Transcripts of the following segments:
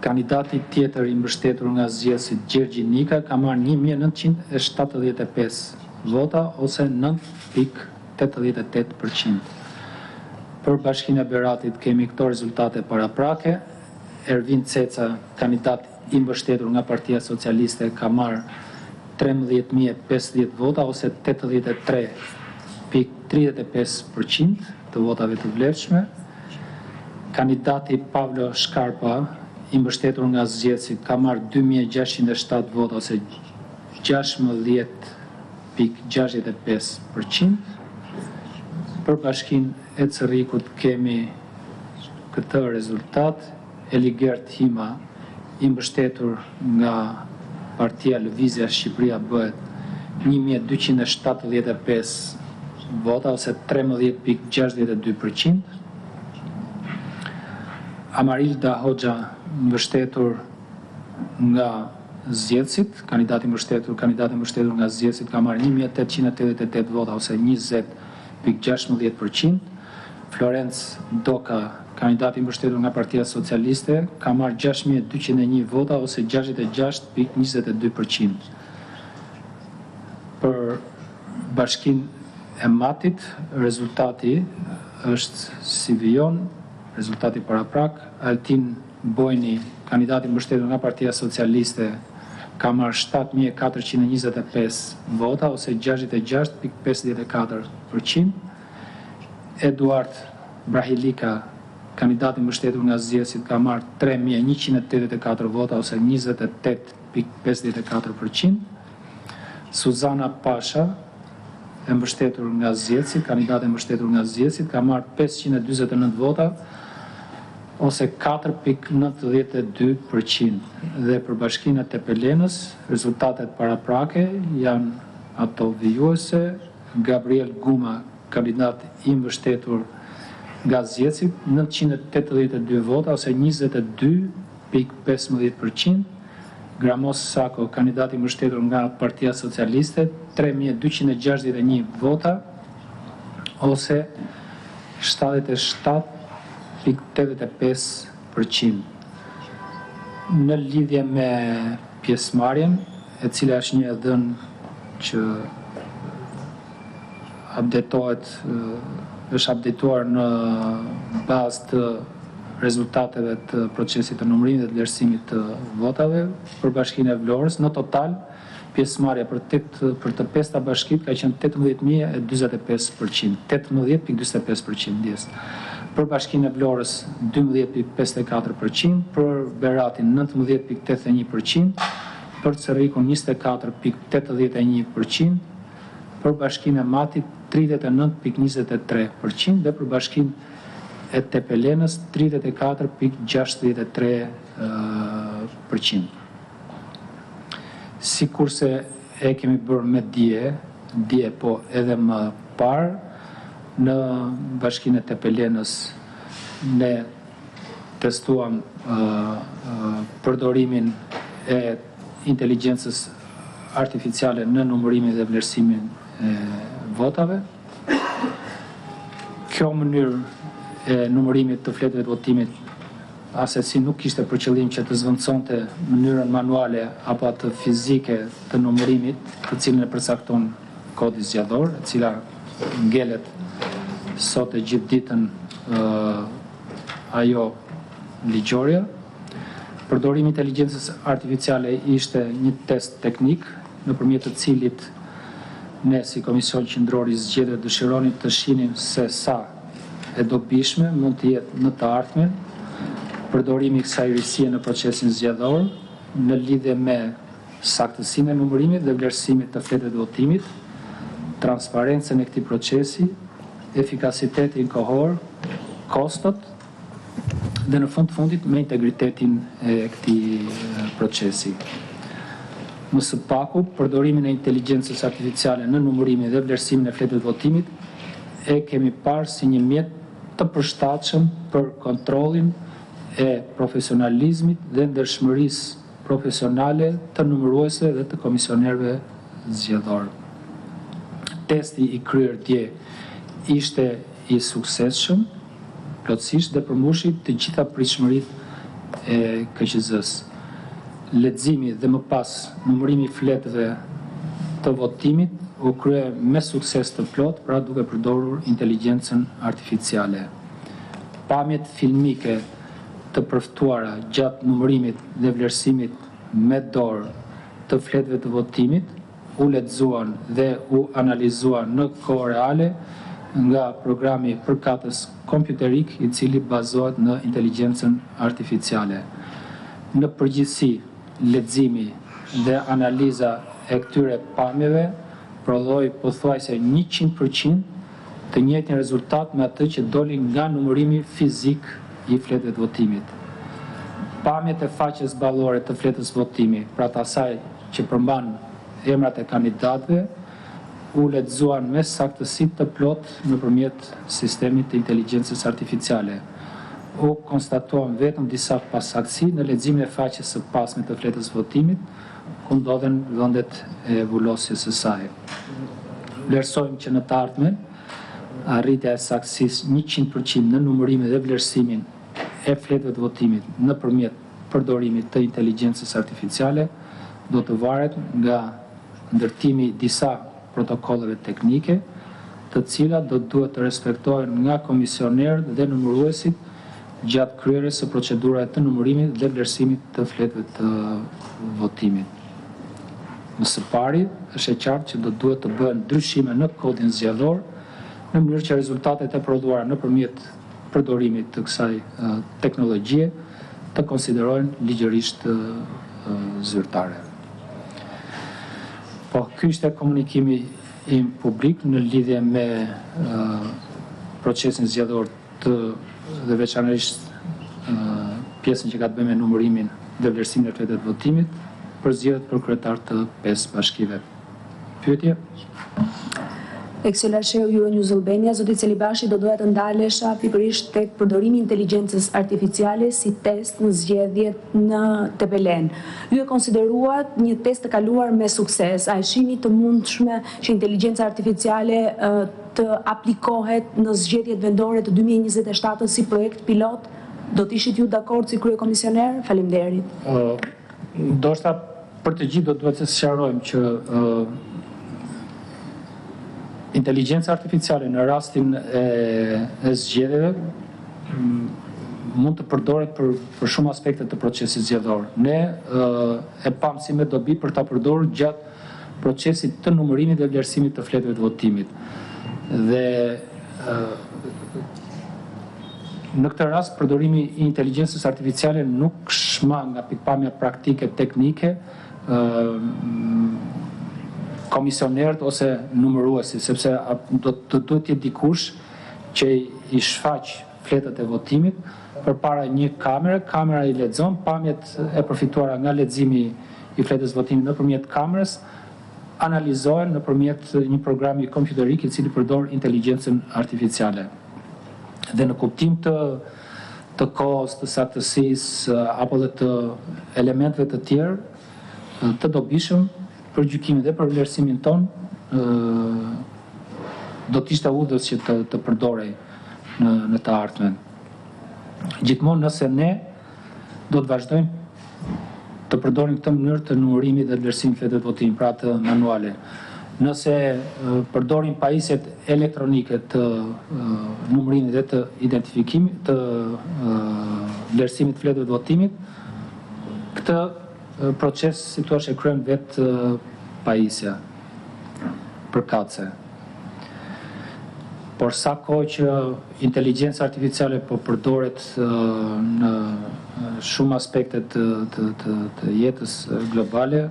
Kandidati tjetër i mbështetur nga zgjedhësit Gjergji Nika ka marrë 1975 vota ose 9.88%. Për Bashkinë e Beratit kemi këto rezultate paraprake. Ervin Ceca, kandidat i mbështetur nga Partia Socialiste, ka marrë 13.050 vota ose 83.35% të votave të vlerëshme. Kandidati Pavlo Shkarpa, i mbështetur nga zgjedhësit, ka marrë 2.607 vota ose 16.65%. Për Bashkinë e Cerrikut kemi këtë rezultat. Eligert Hima, i mbështetur nga Partia Lëvizja Shqipëria bëhet 1.275 vota ose 13.62%. Amarilda Hoxha, mbështetur nga zgjedhësit, kandidati mbështetur nga zgjedhësit ka marrë 1.888 vota ose 20.16%. Florence Doka, kandidati mbështetur nga Partia Socialiste, ka marrë 6.201 vota ose 66.22%. Për Bashkinë e Matit, rezultati është si vijon. Rezultati paraprak: Altin Bojni, kandidati mbështetur nga Partia Socialiste, ka marrë 7.425 vota ose 66.54%. Eduard Brahilika, kandidati mbështetur nga zgjedhësit, ka marrë 3.184 vota ose 28.54%. Suzana Pasha, e mbështetur nga zgjedhësit, kandidati mbështetur nga zgjedhësit, ka marrë 549 vota ose 4.92%. Dhe për Bashkinë e Tepelenës, rezultatet paraprake janë ato vijuese. Gabriel Guma, kandidat i mbështetur nga zgjedhësit, 982 vota ose 22.15%. Gramos Sako, kandidat i mbështetur nga Partia Socialiste, 3.261 vota ose 77.85%. Në lidhje me pjesëmarrjen, e cila është një dhënë që është updatuar në bazë të rezultateve të procesit të numërimit dhe të vlerësimit të votave, për Bashkinë e Vlorës, në total, pjesëmarrja për të 5 bashkitë ka qenë 18.45%, 18.45%. Për Bashkinë e Vlorës 12.54%, për Beratin 19.81%, për Cerrikun 24.81%, për Bashkinë e Matit 39.23% dhe për Bashkinë e Tepelenës 34.63%. Sikurse e kemi bërë me dje po edhe më parë, në Bashkinë e Tepelenës ne testuam përdorimin e inteligjencës artificiale në numërimin dhe vlerësimin e votave. Kjo mënyrë e numërimit të fletëve të votimit asesi nuk ishte për qëllim që të zvendësonte mënyrën manuale apo atë fizike të numërimit, të cilën e përcakton kodi zgjedhor, e cila ngelet sot e gjithë ditën ajo ligjorja. Përdorimi i inteligjencës artificiale ishte një test teknik nëpërmjet të cilit ne si Komision Qendror i Zgjedhjeve dëshironim të shihnim se sa e dobishme mund të jetë në të ardhmen përdorimi i kësaj rrisie në procesin zgjedhor në lidhje me saktësinë e numërimit dhe vlerësimit të fletëve të votimit, transparencën e këtij procesi, efikasitetin kohor, kostot dhe në fund fundit me integritetin e këtij procesi. Më së paku, përdorimin e inteligjencës artificiale në numërimin dhe vlerësimin e fletëve të votimit e kemi parë si një mjet të përshtatshëm për kontrollin e profesionalizmit dhe ndershmërisë profesionale të numëruesve dhe të komisionerëve zgjedhor. Testi i kryer dje ishte i suksesshëm plotësisht dhe përmbushi të gjitha pritshmëritë e KQZ-s. Leximi dhe më pas numërimi i fletëve të votimit u krye me sukses të plot, pra duke përdorur inteligjencën artificiale. Pamjet filmike të përftuara gjatë numërimit dhe vlerësimit me dorë të fletëve të votimit u lexuan dhe u analizuan në kohë reale nga programi përkatës kompjuterik i cili bazohet në inteligjencën artificiale. Në përgjithësi, leximi dhe analiza e këtyre pamjeve prodhoi pothuajse 100% të njëjtin rezultat me atë që doli nga numërimi fizik i fletëve të votimit. Pamjet e faqes ballore të fletës votimi, pra të asaj që përmban emrat e kandidatëve, u lexuan me saktësi të plot nëpërmjet sistemit të inteligjencës artificiale. U konstatuan vetëm disa pasaktësi në leximin e faqes së pasme të fletës votimit, ku ndodhen vendet e vulosjes së saj. Vlerësojmë që në të ardhmen arritja e saktësisë 100% në numërimin dhe vlerësimin e fletëve të votimit nëpërmjet përdorimit të inteligjencës artificiale do të varet nga ndërtimi i disa protokolleve teknike, të cilat do duhet të respektohen nga komisionerët dhe numëruesit gjatë kryerjes së procedurave të numërimit dhe vlerësimit të fletëve të votimit. Në së pari, është e qartë që do duhet të bëhen ndryshime në kodin zgjedhor, në mënyrë që rezultatet e prodhuara nëpërmjet përdorimit të kësaj teknologjie të konsiderohen ligjërisht zyrtare. Po, ky ishte komunikimi im publik në lidhje me procesin zgjedhor dhe veçanërisht pjesën që ka të bëjë me numërimin dhe vlerësimin e fletëve të votimit për zgjedhjet për kryetar të 5 bashkive. Pyetje? Ekselasheu Euronews Albania, zoti Celibashi, do doja të ndalesha pikërisht tek përdorimi i inteligjencës artificiale si test në zgjedhjet në Tepelen. Ju e konsideruat një test të kaluar me sukses. A e shihni të mundshme që inteligjenca artificiale të aplikohet në zgjedhjet vendore të 2027 si projekt pilot? Do të ishit ju dakord si kryekomisioner? Faleminderit. Ndoshta për të gjithë do duhet të sqarojmë që inteligjenca artificiale në rastin e zgjedhjeve mund të përdoret për shumë aspekte të procesit zgjedhor. Ne e pam si me dobi për ta përdorur gjatë procesit të numërimit dhe vlerësimit të fletëve të votimit. Dhe në këtë rast përdorimi i inteligjencës artificiale nuk shman nga pikpamja praktike teknike komisionerët ose numëruesit, sepse do të duhet jetë dikush që i shfaq fletët e votimit përpara një kamere, kamera i lexon pamjet e përfituara nga leximi i fletës votimit nëpërmjet kamerës, analizohen nëpërmjet një programi kompjuterik i cili përdor inteligjencën artificiale. Dhe në kuptim të kohës, të saktësisë apo dhe të elementeve të tjerë të dobishëm për gjykimin dhe për vlerësimin ton do të ishte udhës që të përdorej në të ardhmen. Gjithmonë nëse ne do të vazhdojmë të përdorim këtë mënyrë të numërimit dhe vlerësimit fletëve të votimit, pra të manuale. Nëse përdorim pajisjet elektronike të numërimit dhe të identifikimit të vlerësimit fletëve të votimit, këtë proces si thua e kryen vetë pajisja përkatëse. Por sa kohë që inteligjenca artificiale po përdoret në shumë aspekte të jetës globale,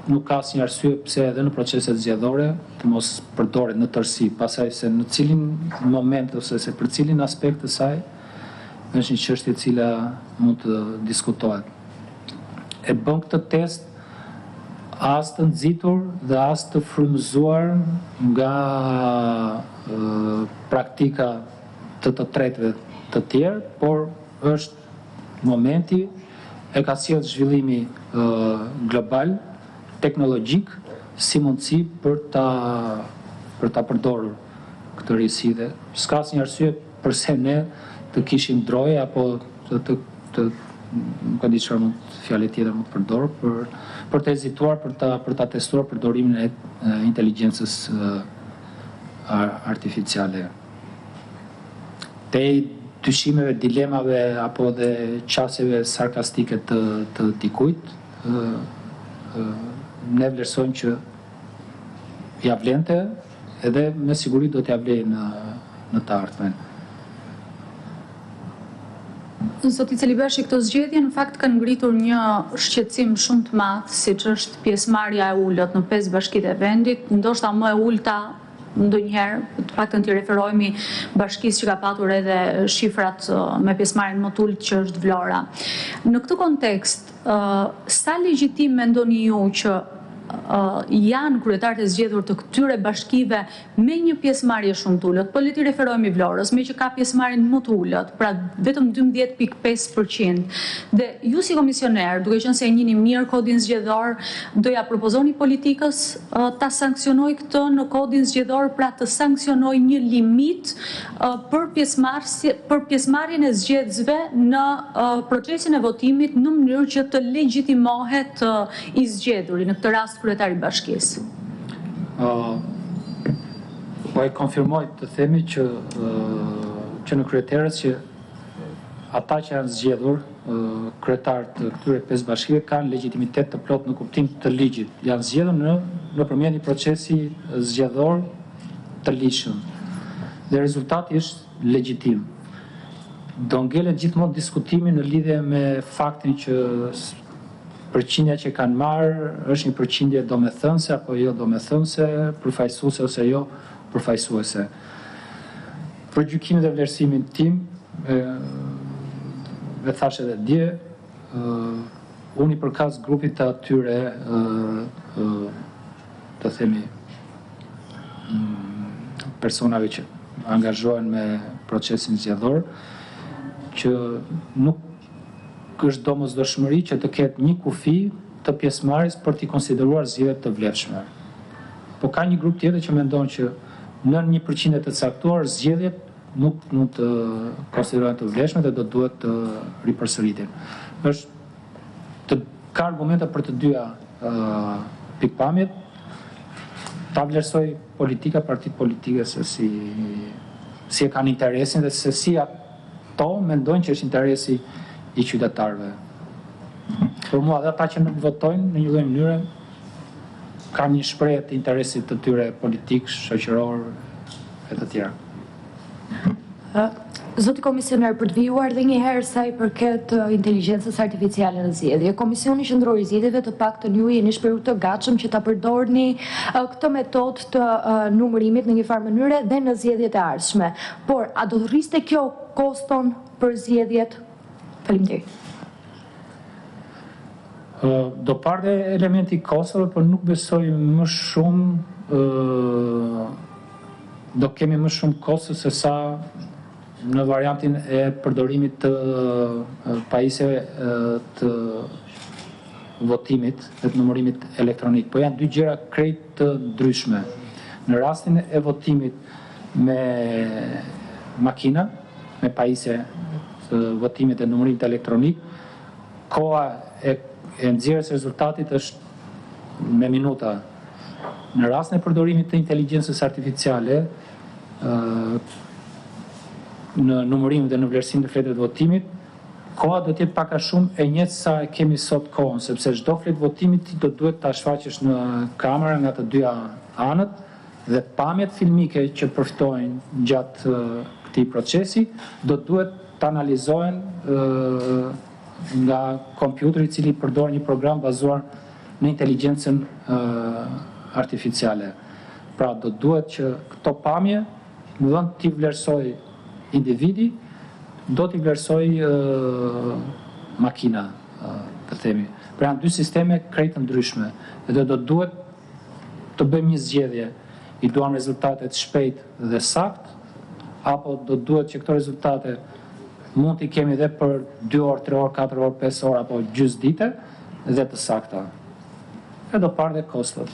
nuk ka asnjë arsye pse edhe në proceset zgjedhore të mos përdoret në tërësi, pasaj se në cilin moment ose se për cilin aspekt të saj është një çështje e cila mund të diskutohet. E bën këtë test as të nxitur dhe as të frymëzuar nga praktika të tretëve të tjerë, por është momenti e ka sjellë zhvillimi global, teknologjik, si mundësi për ta përdorur këtë risi s'ka asnjë arsye përse ne të kishim droje apo të nuk e di çfarë fjalë tjetër mund të përdor për të hezituar për ta testuar përdorimin e inteligjencës artificiale. Te dyshimeve, dilemave apo dhe qasjeve sarkastike të dikujt, ne vlerësojmë që ja vlente edhe me siguri do t'ja vlej në të ardhmen. Zoti Celibashi, këto zgjedhje në fakt kanë ngritur një shqetësim shumë të madh, siç është pjesëmarrja e ulët në 5 bashkitë e vendit, ndoshta më e ulta ndonjëherë, të paktën t'i referohemi bashkisë që ka patur edhe shifrat me pjesëmarrjen më të ulët që është Vlora. Në këtë kontekst, sa legjitim mendoni ju që janë kryetarët e zgjedhur të këtyre bashkive me një pjesëmarrje shumë të ulët, po le t'i referohemi Vlorës, me që ka pjesëmarrjen më të ulët, pra vetëm 12.5%. Dhe ju si komisioner, duke qenë se e njihni mirë kodin zgjedhor, doja propozoni politikës ta sanksionoj këtë në kodin zgjedhor, pra të sanksionoj një limit për pjesëmarrjen e zgjedhësve në procesin e votimit në mënyrë që të legjitimohet i zgjedhuri, në këtë rast kryetari i bashkisë. Po e konfirmoj të themi që në kryetarës që ata që janë zgjedhur, kryetarët të këtyre 5 bashkive kanë legjitimitet të plot në kuptim të ligjit. Janë zgjedhur nëpërmjet një procesi zgjedhor të ligjshëm. Dhe rezultati është legjitim. Do ngelet gjithmonë diskutimi në lidhje me faktin që përqindja që kanë marrë është një përqindje domethënëse apo jo domethënëse, përfaqësuese ose jo përfaqësuese. Për gjykimin dhe vlerësimin tim, e thash edhe dje, unë i përkas grupit të atyre, të themi, personave që angazhohen me procesin zgjedhor, që nuk është domosdoshmëri që të ketë një kufi të pjesëmarrjes për t'i konsideruar zgjedhje të vlefshme. Po ka një grup tjetër që mendon që në një përqindje të caktuar zgjedhjet nuk mund të konsiderohen të vlefshme dhe do duhet të ripërsëriten. Ka argumente për të dyja pikpamjet. Ta vlerësoj politika, partitë politike se si e kanë interesin dhe se si ato mendojnë që është interesi i qytetarëve. Për mua dhe ata që nuk votojnë në një lloj mënyre kanë një shprehje të interesit të tyre politik, shoqëror e të tjera. Zoti komisioner, për të vijuar dhe një herë sa i përket inteligjencës artificiale në zgjedhje, Komisioni Qendror i Zgjedhjeve të paktën ju jeni shprehur të gatshëm që ta përdorni këtë metodë të numërimit në një farë mënyre dhe në zgjedhjet e ardhshme. Por a do të rriste kjo koston për zgjedhjet? Faleminderit. Do parte elementi i Kosovës, por nuk besoj më shumë do kemi më shumë Kosovë se sa në variantin e përdorimit të pajisjeve të votimit dhe të numërimit elektronik. Po janë dy gjëra krejt të ndryshme. Në rastin e votimit me makina, me pajisje të votimit e numërimit elektronik, koha e nxjerrjes së rezultatit është me minuta. Në rastin e përdorimit të inteligjencës artificiale, në numërim dhe në vlerësim të fletëve të votimit, koha do të jetë pak a shumë e njëjtë sa e kemi sot kohën, sepse çdo fletë votimi ti do duhet ta shfaqësh në kamera nga të dyja anët dhe pamjet filmike që përfitojnë gjatë këtij procesi do duhet të analizohen nga kompjuteri i cili përdor një program bazuar në inteligjencën artificiale. Pra do duhet që këto pamje në vend t'i vlerësoj individi, do t'i vlerësoj makina, të themi. Pra janë dy sisteme krejt të ndryshme dhe do duhet të bëjmë një zgjedhje, i duam rezultatet shpejt dhe sakt, apo do duhet që këto rezultate mund t'i kemi dhe për 2 orë, 3 orë, 4 orë, 5 orë, apo gjysmë dite dhe të sakta. E do parë dhe kostot.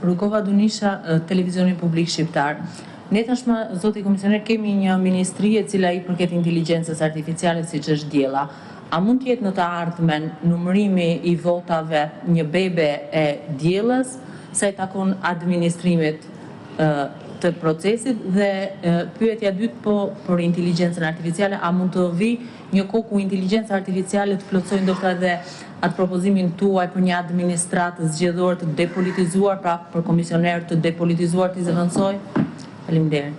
Rugova Dunisha, Televizioni Publik Shqiptar. Ne tashmë, zoti komisioner, kemi një ministri e cila i përket inteligjencës artificiale siç është diella. a mund të jetë në të ardhmen numërimi i votave një bebe e diellës sa i takon administrimit të procesit, dhe pyetja dytë po për inteligjencën artificiale, a mund të vi një kohë ku inteligjenca artificiale të plotësojë ndoshta edhe atë propozimin tuaj për një administratë zgjedhore të depolitizuar, pra për komisioner të depolitizuar të zëvendësoj? Faleminderit.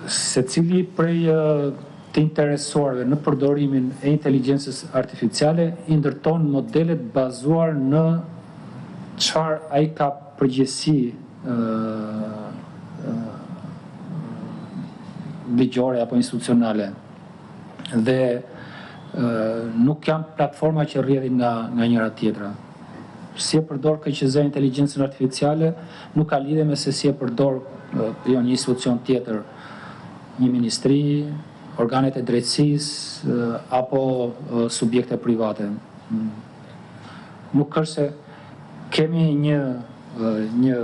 Secili prej të interesuarve në përdorimin e inteligjencës artificiale i ndërton modelet bazuar në çfarë ai ka përgjegjësi ligjore apo institucionale, dhe nuk janë platforma që rrjedhin nga njëra tjetra. Si e përdor KQZ inteligjencën artificiale nuk ka lidhje me se si e përdor një institucion tjetër, një ministri, organet e drejtësisë apo subjekte private. Nuk është se kemi një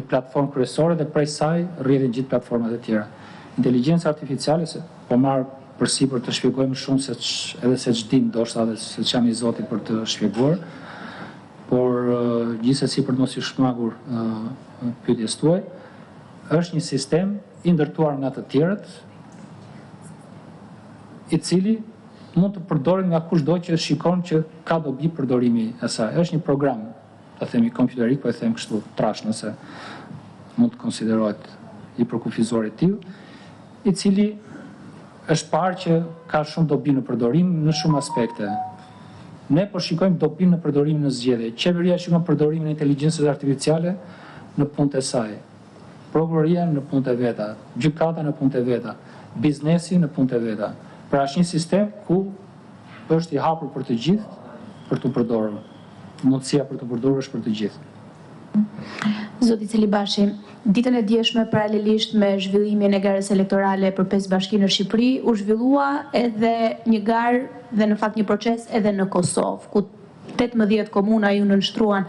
platformë kryesore dhe prej saj rrjedhin gjithë platformat e tjera. Inteligjenca artificiale, se po marr përsipër të shpjegoj më shumë edhe se ç'di ndoshta edhe se ç'jam i zoti për të shpjeguar, por gjithsesi për të mos i shmagur pyetjes tuaj, është një sistem i ndërtuar nga të tjerët, i cili mund të përdoret nga kushdo që shikon që ka dobi përdorimi e saj. Është një program, të themi kompjuterik, po e them kështu trash nëse mund të konsiderohet i përkufizuar i tillë, i cili është parë që ka shumë dobi në përdorim në shumë aspekte. Ne po shikojmë dobinë në përdorimin në zgjedhje. Qeveria shikon përdorimin e inteligjencës artificiale në punët e saj. Prokuroria në punët e veta, gjykata në punët e veta, biznesi në punët e veta. Pra është një sistem ku është i hapur për të gjithë për të përdorur. Mundësia për të përdorur është për të gjithë. Zoti Celibashi, ditën e djeshme paralelisht me zhvillimin e garës elektorale për 5 bashki në Shqipëri, u zhvillua edhe një garë dhe në fakt një proces edhe në Kosovë, ku 18 komuna ju nënshtruan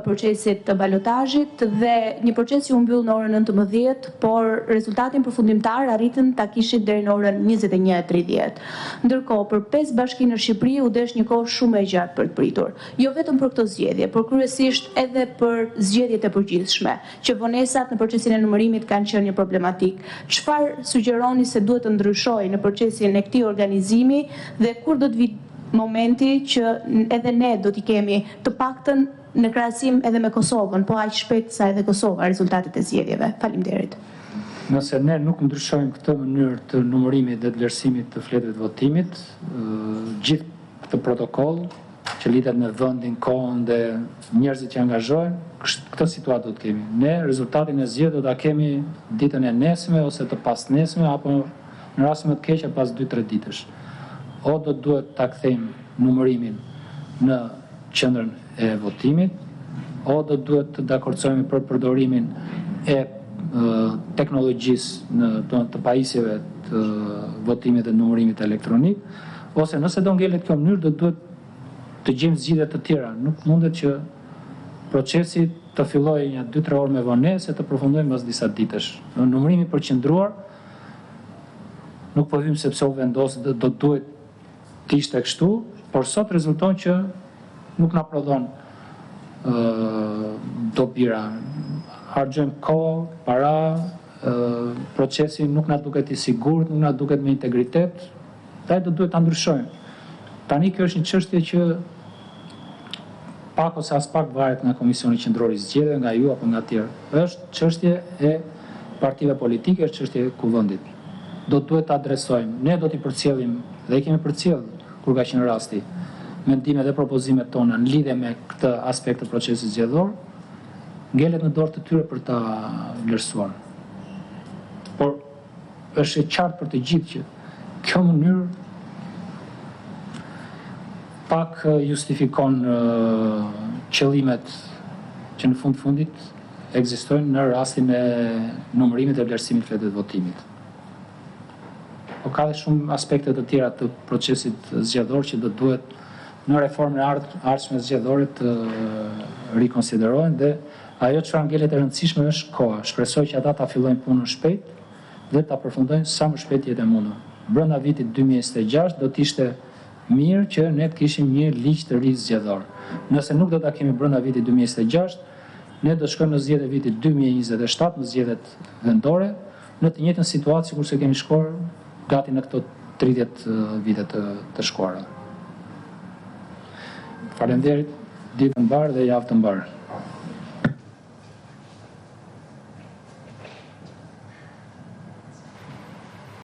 procesit të balotazhit dhe një proces që u mbyll në orën 19, por rezultatin përfundimtar arritën ta kishin deri në orën 21:30. Ndërkohë, për 5 bashki në Shqipëri u desh një kohë shumë e gjatë për të pritur. Jo vetëm për këtë zgjedhje, por kryesisht edhe për zgjedhjet e përgjithshme, që vonesat në procesin e numërimit kanë qenë një problematik. Çfarë sugjeroni se duhet të ndryshojë në procesin e këtij organizimi dhe kur do të vi momenti që edhe ne do t'i kemi të paktën në krahasim edhe me Kosovën, po aq shpejt sa edhe Kosova rezultatet e zgjedhjeve. Faleminderit. Nëse ne nuk ndryshojmë këtë mënyrë të numërimit dhe të vlerësimit të fletëve të votimit, gjithë këtë protokoll që lidhet me vendin, kohën dhe njerëzit që angazhohen, këtë situatë do të kemi. Ne rezultatin e zgjedhjeve do ta kemi ditën e nesme ose të pasnesme apo në rast më të keq pas 2-3 ditësh. O do duhet ta kthejmë numërimin në qendrën e votimit, o do duhet të dakordsohemi për përdorimin e teknologjisë në të pajisjeve të votimit dhe numërimit elektronik, ose nëse do ngelet kjo mënyrë, do duhet të gjejmë zgjidhje të tjera. Nuk mundet që procesi të fillojë një 2-3 orë me vonesë e të përfundojë pas disa ditësh. Në numërimin përqendruar nuk po them sepse u vendos do duhet të ishte kështu, por sot rezulton që nuk na prodhon dobira. Harxojmë kohë, para, procesi nuk na duket i sigurt, nuk na duket me integritet, dhe do duhet ta ndryshojmë. Tani kjo është një çështje që pak ose as pak varet nga Komisioni Qendror i Zgjedhjeve, nga ju apo nga tjerë. Është çështje e partive politike, është çështje e kuvendit. Do duhet ta adresojmë. Ne do t'i përcjellim dhe i kemi përcjell kur ka qenë rasti mendimet dhe propozimet tona në lidhje me këtë aspekt të procesit zgjedhor, ngelet në dorë të tyre për ta vlerësuar. Por është e qartë për të gjithë që kjo mënyrë pak justifikon qëllimet që në fundit ekzistojnë në rastin e numërimit dhe vlerësimit fletëve të votimit. Po ka dhe shumë aspekte të tjera të procesit zgjedhor që do duhet në reformën e ardhshme zgjedhore të rikonsiderohen, dhe ajo çfarë ngelet e rëndësishme është koha. Shpresoj që ata ta fillojnë punën shpejt dhe ta përfundojnë sa më shpejt jetë e mundur. Brenda vitit 2026 do të ishte mirë që ne të kishim një ligj të ri zgjedhor. Nëse nuk do ta kemi brenda vitit 2026, ne do shkojmë në zgjedhjet e vitit 2027, në zgjedhjet vendore, në të njëjtën situatë sikur se kemi shkuar gati në këto 30 vite të shkuara. Faleminderit, ditë të mbarë dhe javë të mbarë.